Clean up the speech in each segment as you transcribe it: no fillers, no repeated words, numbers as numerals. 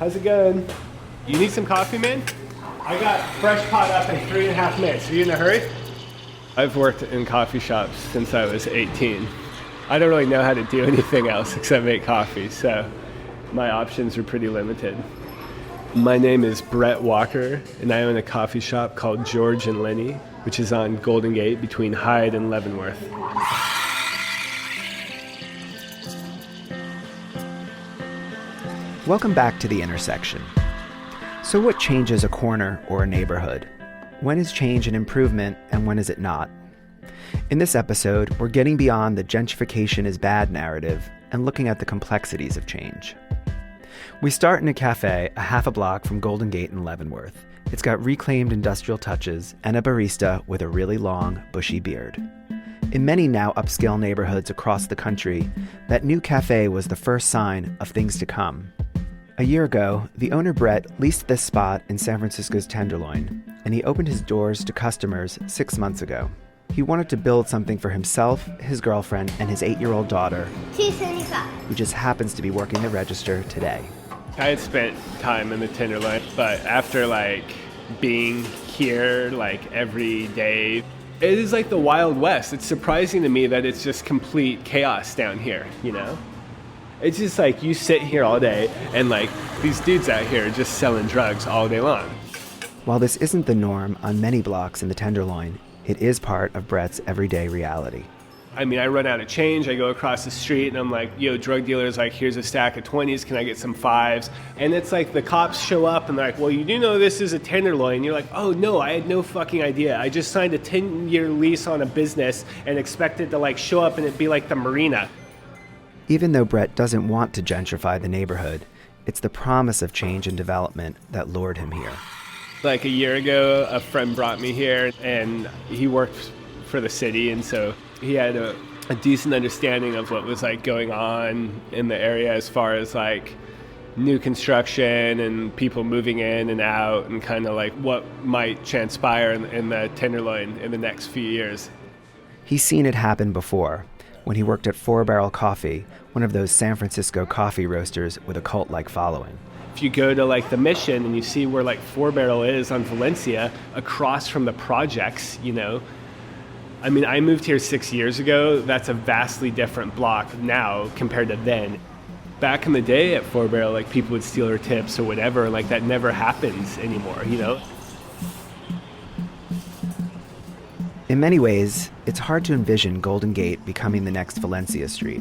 How's it going? You need some coffee, man? I got fresh pot up in 3.5 minutes. Are you in a hurry? I've worked in coffee shops since I was 18. I don't really know how to do anything else except make coffee, so my options are pretty limited. My name is Brett Walker, and I own a coffee shop called George and Lenny, which is on Golden Gate between Hyde and Leavenworth. Welcome back to The Intersection. So what changes a corner or a neighborhood? When is change an improvement and when is it not? In this episode, we're getting beyond the gentrification is bad narrative and looking at the complexities of change. We start in a cafe a half a block from Golden Gate in Leavenworth. It's got reclaimed industrial touches and a barista with a really long, bushy beard. In many now upscale neighborhoods across the country, that new cafe was the first sign of things to come. A year ago, the owner Brett leased this spot in San Francisco's Tenderloin, and he opened his doors to customers 6 months ago. He wanted to build something for himself, his girlfriend, and his 8-year-old daughter, who just happens to be working the register today. I had spent time in the Tenderloin, but after being here every day, it is like the Wild West. It's surprising to me that it's just complete chaos down here, you know? It's just you sit here all day and these dudes out here are just selling drugs all day long. While this isn't the norm on many blocks in the Tenderloin, it is part of Brett's everyday reality. I mean, I run out of change, I go across the street and I'm like, yo, drug dealers, here's a stack of 20s, can I get some 5s? And it's the cops show up and they're like, well, you do know this is a Tenderloin. And you're like, oh no, I had no fucking idea. I just signed a 10-year lease on a business and expected to show up and it'd be like the marina. Even though Brett doesn't want to gentrify the neighborhood, it's the promise of change and development that lured him here. A year ago, a friend brought me here and he worked for the city, and so he had a decent understanding of what was going on in the area as far as new construction and people moving in and out and kind of what might transpire in the Tenderloin in the next few years. He's seen it happen before when he worked at 4 Barrel Coffee, one of those San Francisco coffee roasters with a cult-like following. If you go to the Mission and you see where 4 Barrel is on Valencia, across from the projects, you know, I mean, I moved here 6 years ago. That's a vastly different block now compared to then. Back in the day at 4 Barrel, people would steal their tips or whatever. That never happens anymore, you know? In many ways, it's hard to envision Golden Gate becoming the next Valencia Street.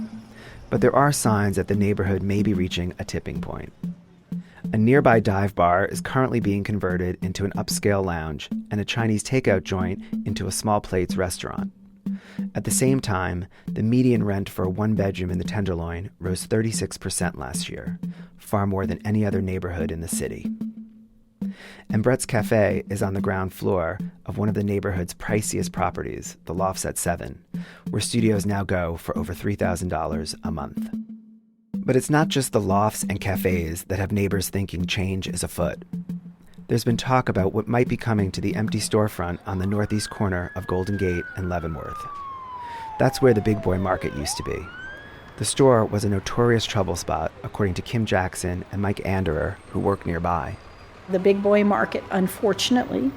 But there are signs that the neighborhood may be reaching a tipping point. A nearby dive bar is currently being converted into an upscale lounge and a Chinese takeout joint into a small plates restaurant. At the same time, the median rent for a one-bedroom in the Tenderloin rose 36% last year, far more than any other neighborhood in the city. And Brett's Cafe is on the ground floor of one of the neighborhood's priciest properties, the Lofts at 7, where studios now go for over $3,000 a month. But it's not just the lofts and cafes that have neighbors thinking change is afoot. There's been talk about what might be coming to the empty storefront on the northeast corner of Golden Gate and Leavenworth. That's where the Big Boy Market used to be. The store was a notorious trouble spot, according to Kim Jackson and Mike Anderer, who work nearby. The Big Boy Market, unfortunately,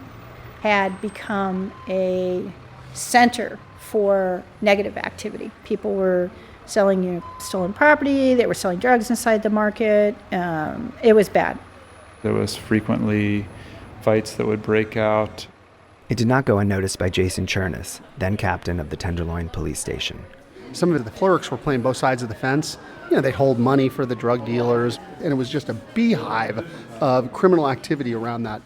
had become a center for negative activity. People were selling stolen property, they were selling drugs inside the market. It was bad. There was frequently fights that would break out. It did not go unnoticed by Jason Chernus, then captain of the Tenderloin Police Station. Some of the clerks were playing both sides of the fence. You know, they'd hold money for the drug dealers, and it was just a beehive of criminal activity around that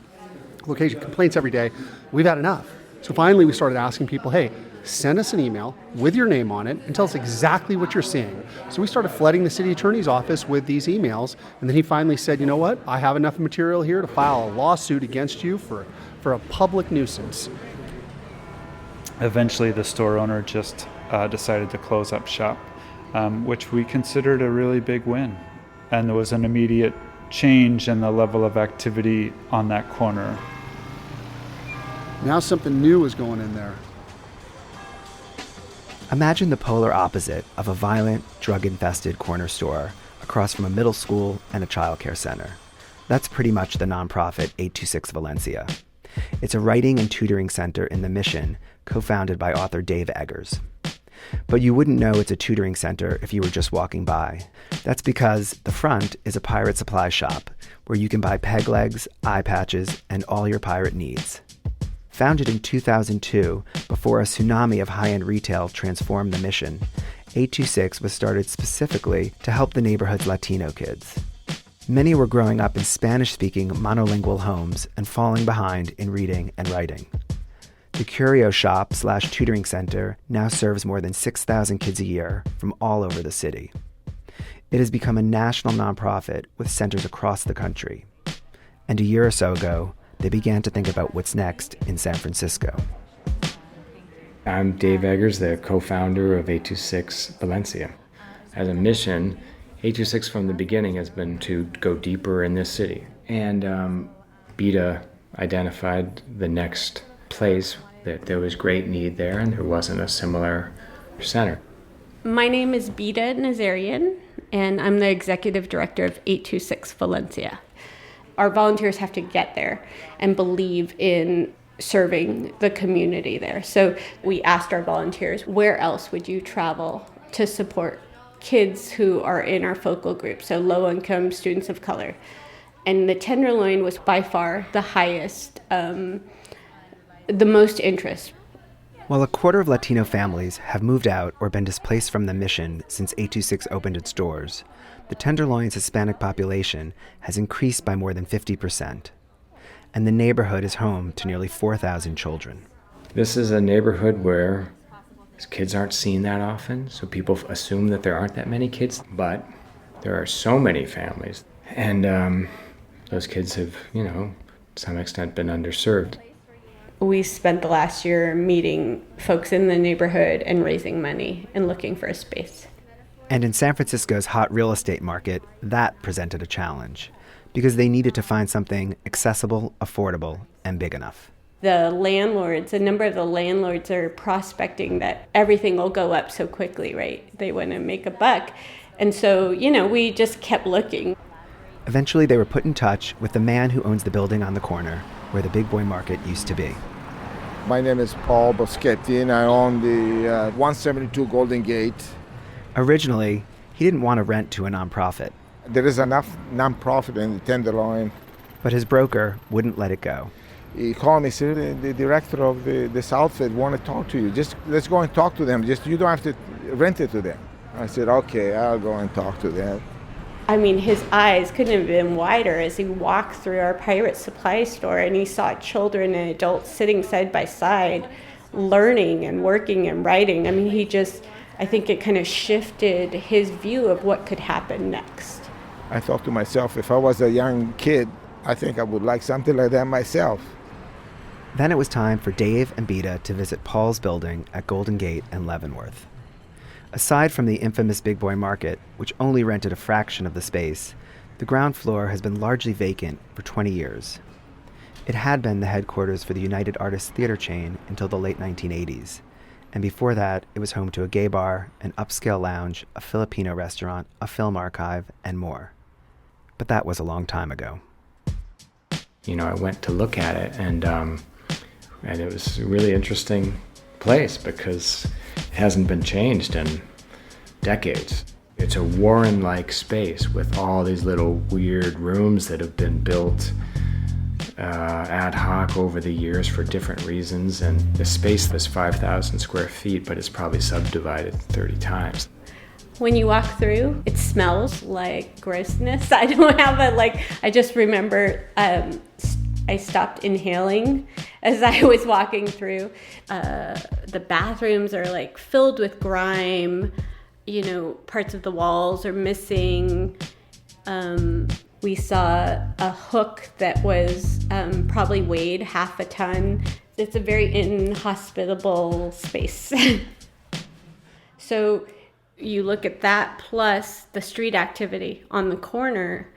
location. Complaints every day. We've had enough. So finally we started asking people, hey, send us an email with your name on it and tell us exactly what you're seeing. So we started flooding the city attorney's office with these emails, and then he finally said, you know what, I have enough material here to file a lawsuit against you for a public nuisance. Eventually the store owner just decided to close up shop, which we considered a really big win. And there was an immediate change in the level of activity on that corner. Now something new is going in there. Imagine the polar opposite of a violent, drug-infested corner store across from a middle school and a childcare center. That's pretty much the nonprofit 826 Valencia. It's a writing and tutoring center in the Mission, co-founded by author Dave Eggers. But you wouldn't know it's a tutoring center if you were just walking by. That's because the front is a pirate supply shop where you can buy peg legs, eye patches, and all your pirate needs. Founded in 2002, before a tsunami of high-end retail transformed the Mission, 826 was started specifically to help the neighborhood's Latino kids. Many were growing up in Spanish-speaking monolingual homes and falling behind in reading and writing. The curio shop/tutoring center now serves more than 6,000 kids a year from all over the city. It has become a national nonprofit with centers across the country. And a year or so ago, they began to think about what's next in San Francisco. I'm Dave Eggers, the co-founder of 826 Valencia. As a mission, 826 from the beginning has been to go deeper in this city. And Beta identified the next place that there was great need there and there wasn't a similar center. My name is Beta Nazarian, and I'm the executive director of 826 Valencia. Our volunteers have to get there and believe in serving the community there. So we asked our volunteers, where else would you travel to support kids who are in our focal group, so low-income students of color? And the Tenderloin was by far the highest, the most interest. While a quarter of Latino families have moved out or been displaced from the Mission since 826 opened its doors, the Tenderloin's Hispanic population has increased by more than 50%. And the neighborhood is home to nearly 4,000 children. This is a neighborhood where kids aren't seen that often, so people assume that there aren't that many kids, but there are so many families. And those kids have, to some extent been underserved. We spent the last year meeting folks in the neighborhood and raising money and looking for a space. And in San Francisco's hot real estate market, that presented a challenge because they needed to find something accessible, affordable, and big enough. A number of the landlords are prospecting that everything will go up so quickly, right? They want to make a buck. And so, we just kept looking. Eventually, they were put in touch with the man who owns the building on the corner where the Big Boy Market used to be. My name is Paul Boschetti, and I own the 172 Golden Gate. Originally, he didn't want to rent to a nonprofit. There is enough nonprofit in the Tenderloin. But his broker wouldn't let it go. He called me, said, the director of this outfit want to talk to you. Just let's go and talk to them. You don't have to rent it to them. I said, okay, I'll go and talk to them. I mean, his eyes couldn't have been wider as he walked through our pirate supply store and he saw children and adults sitting side by side, learning and working and writing. I mean, I think it kind of shifted his view of what could happen next. I thought to myself, if I was a young kid, I think I would like something like that myself. Then it was time for Dave and Beta to visit Paul's building at Golden Gate and Leavenworth. Aside from the infamous Big Boy Market, which only rented a fraction of the space, the ground floor has been largely vacant for 20 years. It had been the headquarters for the United Artists Theater chain until the late 1980s, and before that, it was home to a gay bar, an upscale lounge, a Filipino restaurant, a film archive, and more. But that was a long time ago. I went to look at it, and it was a really interesting place because it hasn't been changed in decades. It's a Warren-like space with all these little weird rooms that have been built ad hoc over the years for different reasons, and the space is 5,000 square feet, but it's probably subdivided 30 times. When you walk through, it smells like grossness. I don't have I just remember I stopped inhaling as I was walking through. The bathrooms are filled with grime. Parts of the walls are missing. We saw a hook that was probably weighed half a ton. It's a very inhospitable space. So you look at that plus the street activity on the corner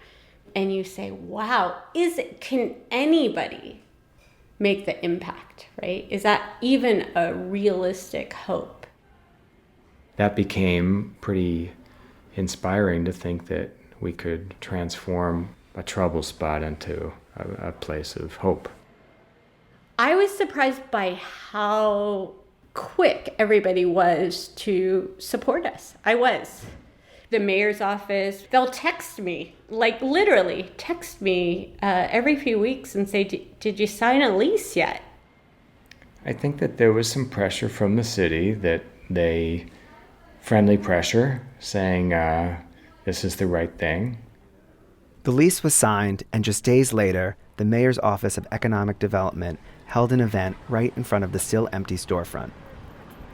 and you say, wow, can anybody make the impact, right? Is that even a realistic hope? That became pretty inspiring to think that we could transform a trouble spot into a place of hope. I was surprised by how quick everybody was to support us. I was. The mayor's office, they'll text me, like literally text me every few weeks and say, did you sign a lease yet? I think that there was some pressure from the city, that friendly pressure, saying this is the right thing. The lease was signed, and just days later, the mayor's Office of Economic Development held an event right in front of the still empty storefront.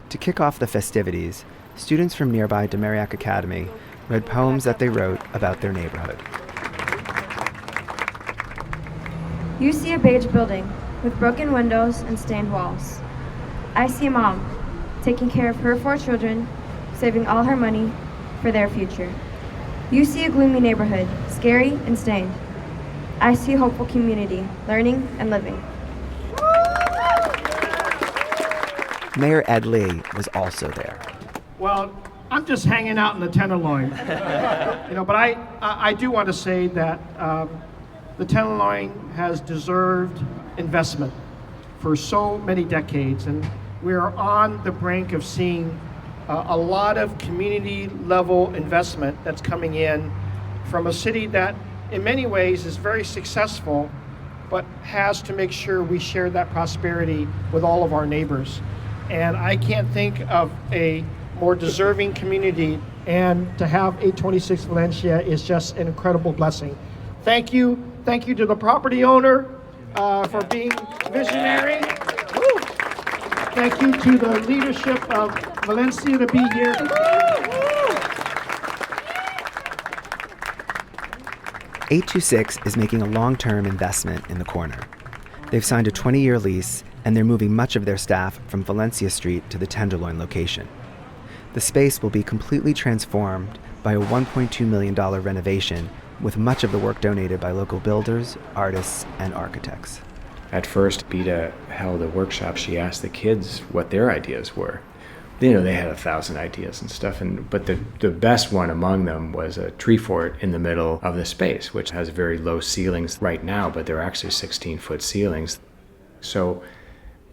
To kick off the festivities, students from nearby Demariac Academy read poems that they wrote about their neighborhood. You see a beige building with broken windows and stained walls. I see a mom taking care of her 4 children, saving all her money for their future. You see a gloomy neighborhood, scary and stained. I see a hopeful community, learning and living. Mayor Ed Lee was also there. Well, I'm just hanging out in the Tenderloin. But I do want to say that the Tenderloin has deserved investment for so many decades, and we are on the brink of seeing a lot of community level investment that's coming in from a city that in many ways is very successful, but has to make sure we share that prosperity with all of our neighbors. And I can't think of a more deserving community, and to have 826 Valencia is just an incredible blessing. Thank you to the property owner for being visionary. Woo. Thank you to the leadership of Valencia to be here. 826 is making a long-term investment in the corner. They've signed a 20-year lease, and they're moving much of their staff from Valencia Street to the Tenderloin location. The space will be completely transformed by a $1.2 million renovation, with much of the work donated by local builders, artists, and architects. At first, Beta held a workshop. She asked the kids what their ideas were. They had 1,000 ideas and stuff, but the best one among them was a tree fort in the middle of the space, which has very low ceilings right now, but they're actually 16-foot ceilings. So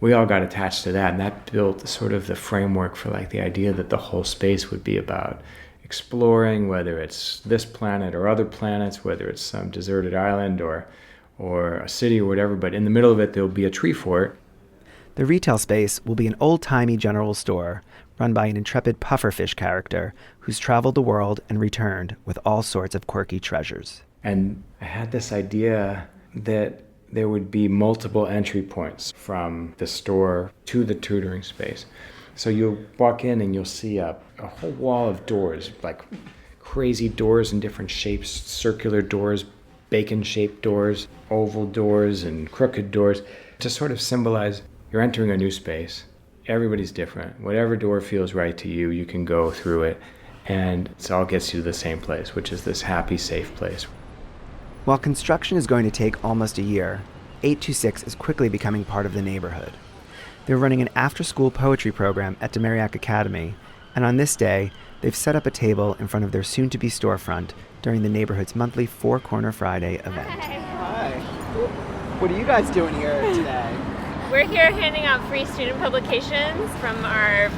we all got attached to that, and that built sort of the framework for the idea that the whole space would be about exploring, whether it's this planet or other planets, whether it's some deserted island or a city or whatever, but in the middle of it there'll be a tree fort. The retail space will be an old-timey general store run by an intrepid pufferfish character who's traveled the world and returned with all sorts of quirky treasures. And I had this idea that there would be multiple entry points from the store to the tutoring space. So you'll walk in and you'll see a whole wall of doors, like crazy doors in different shapes, circular doors, bacon-shaped doors, oval doors, and crooked doors, to sort of symbolize you're entering a new space. Everybody's different. Whatever door feels right to you, you can go through it, and it all gets you to the same place, which is this happy, safe place. While construction is going to take almost a year, 826 is quickly becoming part of the neighborhood. They're running an after-school poetry program at Demariac Academy, and on this day, they've set up a table in front of their soon-to-be storefront during the neighborhood's monthly Four Corner Friday event. Hi. What are you guys doing here today? We're here handing out free student publications from our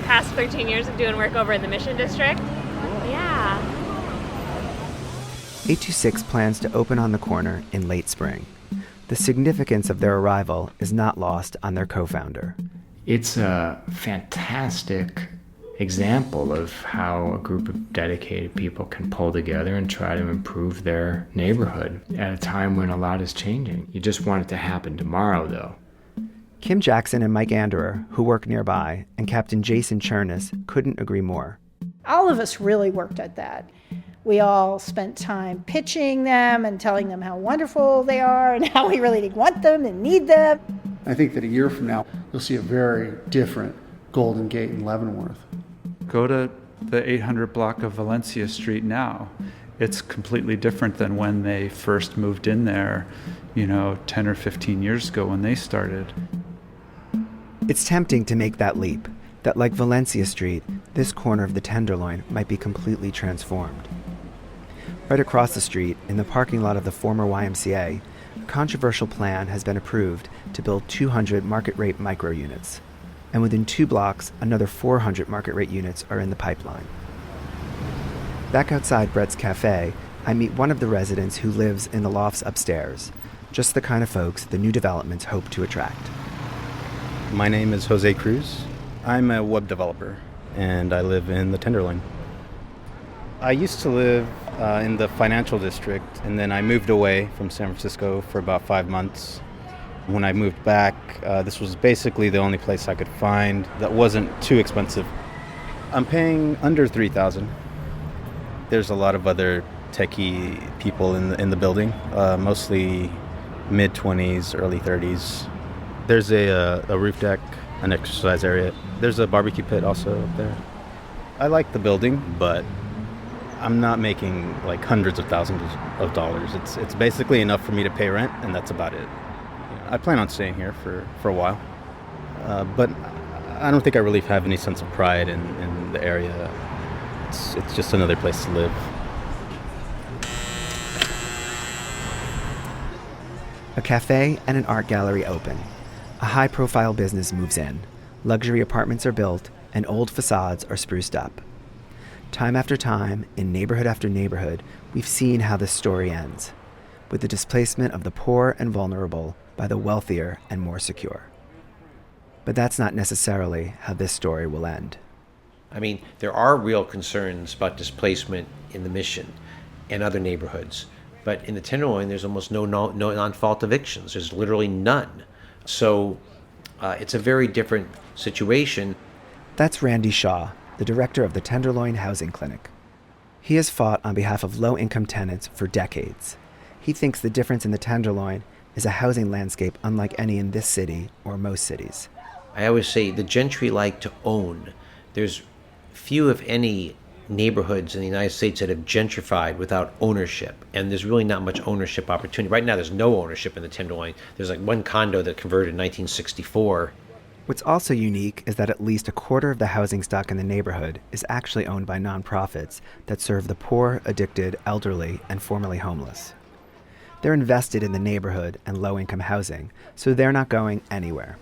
past 13 years of doing work over in the Mission District. Yeah. 826 plans to open on the corner in late spring. The significance of their arrival is not lost on their co-founder. It's a fantastic example of how a group of dedicated people can pull together and try to improve their neighborhood at a time when a lot is changing. You just want it to happen tomorrow, though. Kim Jackson and Mike Anderer, who work nearby, and Captain Jason Chernus couldn't agree more. All of us really worked at that. We all spent time pitching them and telling them how wonderful they are and how we really want them and need them. I think that a year from now, you'll see a very different Golden Gate in Leavenworth. Go to the 800 block of Valencia Street now. It's completely different than when they first moved in there, 10 or 15 years ago when they started. It's tempting to make that leap, that like Valencia Street, this corner of the Tenderloin might be completely transformed. Right across the street, in the parking lot of the former YMCA, a controversial plan has been approved to build 200 market-rate micro-units. And within 2 blocks, another 400 market-rate units are in the pipeline. Back outside Brett's Cafe, I meet one of the residents who lives in the lofts upstairs, just the kind of folks the new developments hope to attract. My name is Jose Cruz. I'm a web developer, and I live in the Tenderloin. I used to live in the financial district, and then I moved away from San Francisco for about 5 months. When I moved back, this was basically the only place I could find that wasn't too expensive. I'm paying under $3,000. There's a lot of other techie people in the building, mostly mid-20s, early 30s. There's a roof deck, an exercise area. There's a barbecue pit also up there. I like the building, but I'm not making like hundreds of thousands of dollars. It's basically enough for me to pay rent, and that's about it. I plan on staying here for a while, but I don't think I really have any sense of pride in the area. It's just another place to live. A cafe and an art gallery open. A high-profile business moves in. Luxury apartments are built, and old facades are spruced up. Time after time, in neighborhood after neighborhood, we've seen how this story ends, with the displacement of the poor and vulnerable by the wealthier and more secure. But that's not necessarily how this story will end. I mean, there are real concerns about displacement in the Mission and other neighborhoods. But in the Tenderloin, there's almost no non-fault evictions. There's literally none. So it's a very different situation. That's Randy Shaw, the director of the Tenderloin Housing Clinic. He has fought on behalf of low-income tenants for decades. He thinks the difference in the Tenderloin is a housing landscape unlike any in this city or most cities. I always say the gentry like to own. There's few, if any, neighborhoods in the United States that have gentrified without ownership, and there's really not much ownership opportunity. Right now there's no ownership in the Tenderloin. There's like one condo that converted in 1964. What's also unique is that at least a quarter of the housing stock in the neighborhood is actually owned by nonprofits that serve the poor, addicted, elderly, and formerly homeless. They're invested in the neighborhood and low-income housing, so they're not going anywhere.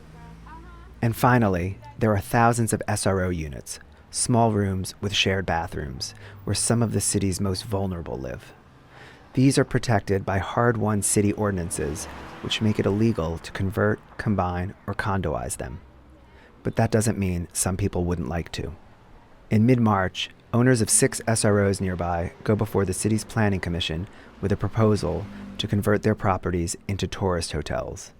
And finally, there are thousands of SRO units, small rooms with shared bathrooms, where some of the city's most vulnerable live. These are protected by hard-won city ordinances, which make it illegal to convert, combine, or condoize them. But that doesn't mean some people wouldn't like to. In mid-March, owners of 6 SROs nearby go before the city's planning commission with a proposal to convert their properties into tourist hotels.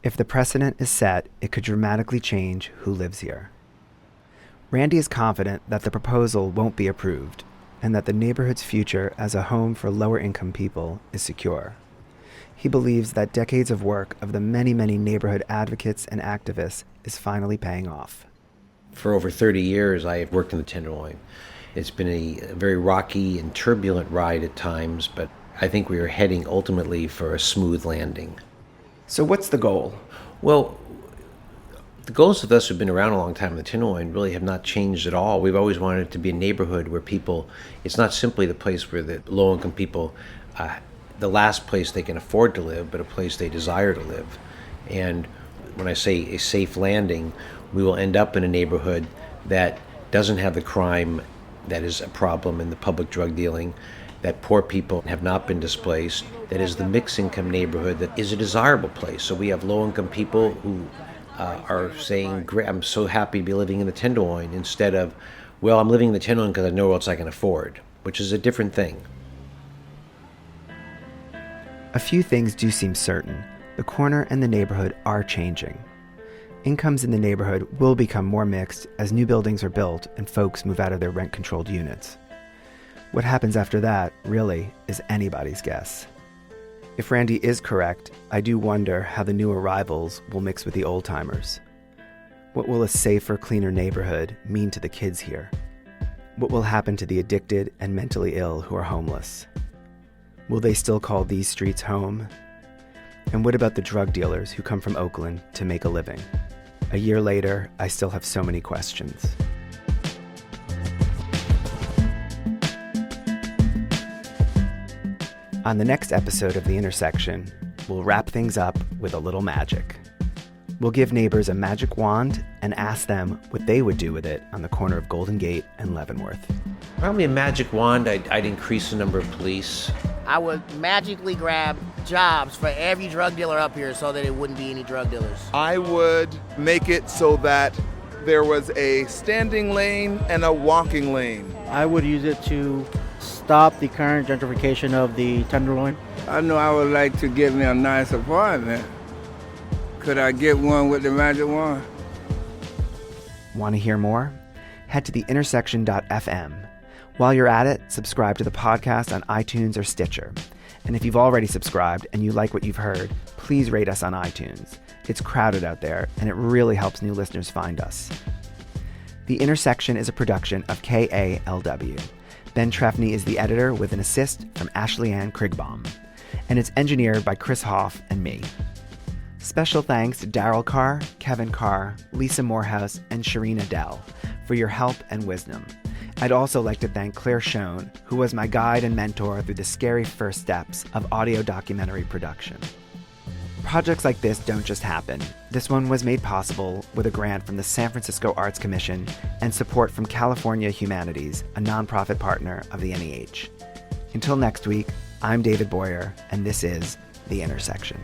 If the precedent is set, it could dramatically change who lives here. Randy is confident that the proposal won't be approved, and that the neighborhood's future as a home for lower-income people is secure. He believes that decades of work of the many, many neighborhood advocates and activists is finally paying off. For over 30 years, I have worked in the Tenderloin. It's been a very rocky and turbulent ride at times, but I think we are heading ultimately for a smooth landing. So what's the goal? Well, the goals of us who've been around a long time in the Tenderloin really have not changed at all. We've always wanted it to be a neighborhood where people, it's not simply the place where the low-income people, the last place they can afford to live, but a place they desire to live. And when I say a safe landing, we will end up in a neighborhood that doesn't have the crime that is a problem in the public drug dealing, that poor people have not been displaced, that is the mixed income neighborhood that is a desirable place. So we have low-income people who are saying, great, I'm so happy to be living in the Tenderloin, instead of, well, I'm living in the Tenderloin because I know what else I can afford, which is a different thing. A few things do seem certain. The corner and the neighborhood are changing. Incomes in the neighborhood will become more mixed as new buildings are built and folks move out of their rent-controlled units. What happens after that, really, is anybody's guess. If Randy is correct, I do wonder how the new arrivals will mix with the old-timers. What will a safer, cleaner neighborhood mean to the kids here? What will happen to the addicted and mentally ill who are homeless? Will they still call these streets home? And what about the drug dealers who come from Oakland to make a living? A year later, I still have so many questions. On the next episode of The Intersection, we'll wrap things up with a little magic. We'll give neighbors a magic wand and ask them what they would do with it on the corner of Golden Gate and Leavenworth. Probably a magic wand. I'd increase the number of police. I would magically grab jobs for every drug dealer up here so that it wouldn't be any drug dealers. I would make it so that there was a standing lane and a walking lane. I would use it to stop the current gentrification of the Tenderloin. I know I would like to get me a nice apartment. Could I get one with the magic wand? Want to hear more? Head to theintersection.fm. While you're at it, subscribe to the podcast on iTunes or Stitcher. And if you've already subscribed and you like what you've heard, please rate us on iTunes. It's crowded out there, and it really helps new listeners find us. The Intersection is a production of KALW. Ben Trefny is the editor with an assist from Ashley Ann Krigbaum. And it's engineered by Chris Hoff and me. Special thanks to Daryl Carr, Kevin Carr, Lisa Morehouse, and Shireen Adele for your help and wisdom. I'd also like to thank Claire Schoen, who was my guide and mentor through the scary first steps of audio documentary production. Projects like this don't just happen. This one was made possible with a grant from the San Francisco Arts Commission and support from California Humanities, a nonprofit partner of the NEH. Until next week, I'm David Boyer, and this is The Intersection.